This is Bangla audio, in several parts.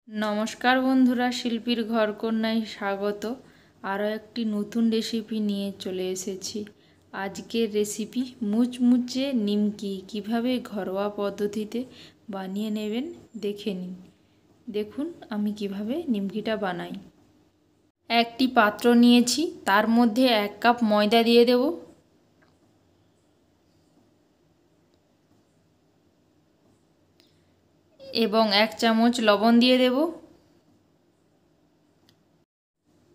नमस्कार बंधुरा शिल्पीर घरकन्याय स्वागत। आरो एकटी नतून रेसिपि निये चले एसेछि। आजकेर रेसिपि मुचमुचे निमकी किभाबे घरोया पद्धतिते बानिये नेबेन देखे निन। देखुन आमी किभाबे निमकिटा बानाई। एकटी पात्र नियेछि, तार मध्य 1 कप मयदा दिये देब, एवं 1 चामच लवण दिए देव,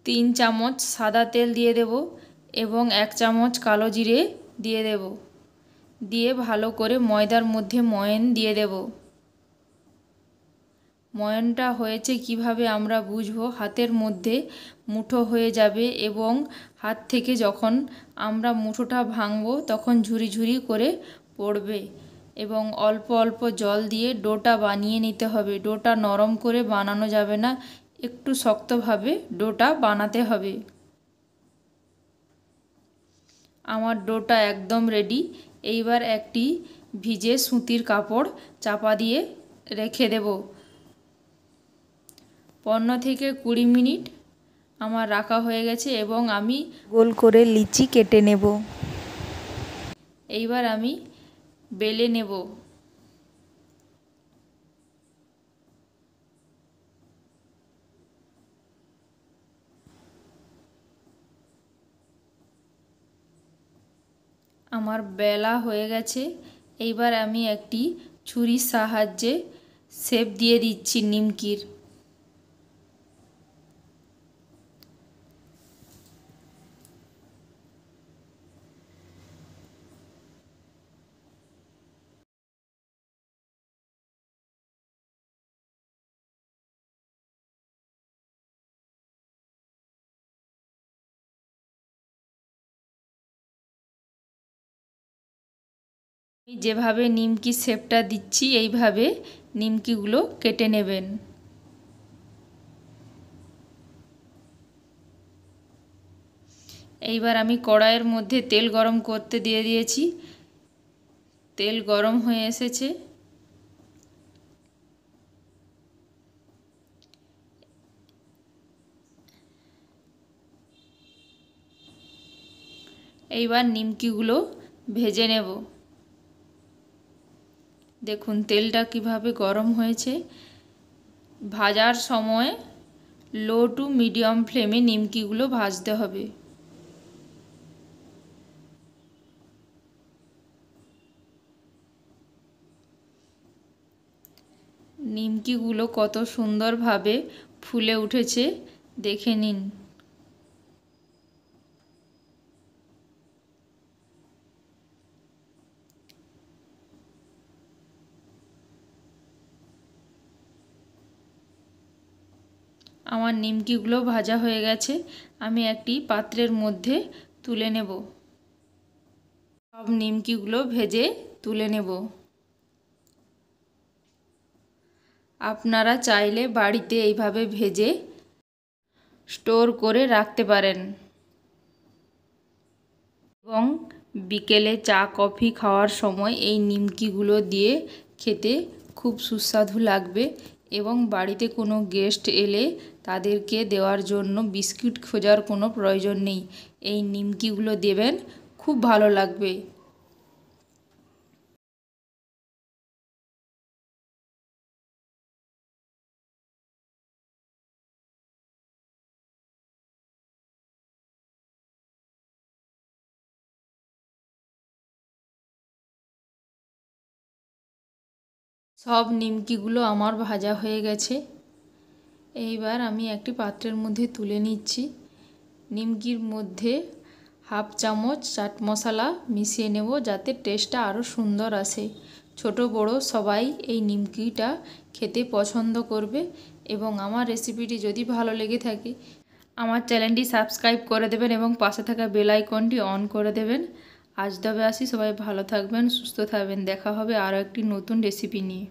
3 चामच सादा तेल दिए देव एवं 1 चामच कालो जिरे दिए देव। दिए भालो करे मयदार मध्य मयन दिए देव। मयनटा होयेछे किभाबे आमरा बुझबो, हाथेर मध्य मुठो हये जाबे एवं हाथ थेके जखन आमरा मुठोटा भांगबो तखन झुरी झुरी करे पड़बे एवं अल्प अल्प जल दिए डोटा बानिये निते हबे। डोटा नरम करे बानानो जाबे ना, एकटू शक्त भावे डोटा बानाते हबे। आमार डोटा एकदम रेडी। एइबार एकटी भिजे सुतिर कापड़ चापा दिए रेखे देब। 15 থেকে 20 मिनट आमार राखा हये गेछे एवं आमी गोल करे लिचि केटे नेब। एइबार आमी बेले नेब। आमार बेला हये गेछे। एइबार आमी एकटी छुरिर साहाज्ये शेप दिए दिচ্ছি निमकिर। যেভাবে নিমকি শেপটা দিচ্ছি এইভাবে নিমকিগুলো কেটে নেবেন। এইবার আমি কড়াইয়ের মধ্যে তেল গরম করতে দিয়ে দিয়েছি। তেল গরম হয়ে এসেছে। এইবার নিমকিগুলো ভেজে নেব। দেখুন তেলটা কিভাবে গরম হয়েছে। ভাজার সময় লো টু মিডিয়াম ফ্লেমে নিমকিগুলো ভাজতে হবে। নিমকিগুলো কত সুন্দরভাবে ফুলে উঠেছে দেখে নিন। আমার নিমকিগুলো ভাজা হয়ে গেছে। আমি একটি পাত্রের মধ্যে তুলে নেব। সব নিমকিগুলো ভেজে তুলে নেব। আপনারা চাইলে বাড়িতে এইভাবে ভেজে স্টোর করে রাখতে পারেন এবং বিকেলে চা কফি খাওয়ার সময় এই নিমকিগুলো দিয়ে খেতে খুব সুস্বাদু লাগবে এবং বাড়িতে কোনো গেস্ট এলে তাদেরকে দেওয়ার জন্য বিস্কুট খোঁজার কোনো প্রয়োজন নেই। এই নিমকিগুলো দেবেন, খুব ভালো লাগবে। সব নিমকিগুলো আমার ভাজা হয়ে গেছে। এইবার আমি একটি পাত্রের মধ্যে তুলে নিচ্ছি। নিমকির মধ্যে হাফ চামচ চাট মশলা মিশিয়ে নেব যাতে টেস্টটা আরও সুন্দর আসে। ছোট বড় সবাই এই নিমকিটা খেতে পছন্দ করবে এবং আমার রেসিপিটি যদি ভালো লেগে থাকে আমার চ্যানেলটি সাবস্ক্রাইব করে দেবেন এবং পাশে থাকা বেল আইকনটি অন করে দেবেন। আজ তবে আসি, সবাই ভালো থাকবেন, সুস্থ থাকবেন। দেখা হবে আরও একটি নতুন রেসিপি নিয়ে।